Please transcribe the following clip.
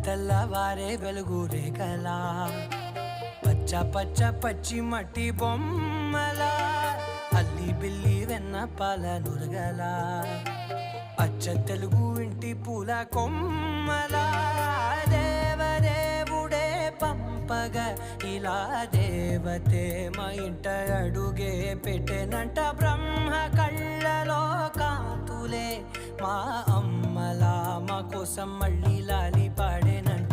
తెల్లవారే వెలుగు రేఖలా పచ్చ పచ్చ పచ్చి మట్టి బొమ్మలా అల్లి బిల్లి వెన్న పాల నురగలా అచ్చ తెలుగు ఇంటి పూల కొమ్మలా దేవదేవుడే పంపగ ఇలా దేవతే మా ఇంట అడుగే పెట్టెనంట బ్రహ్మ కళ్ళలో కాంతులే మా అమ్మలా మా కోసం మళ్ళీ లాలి పాడేనంట.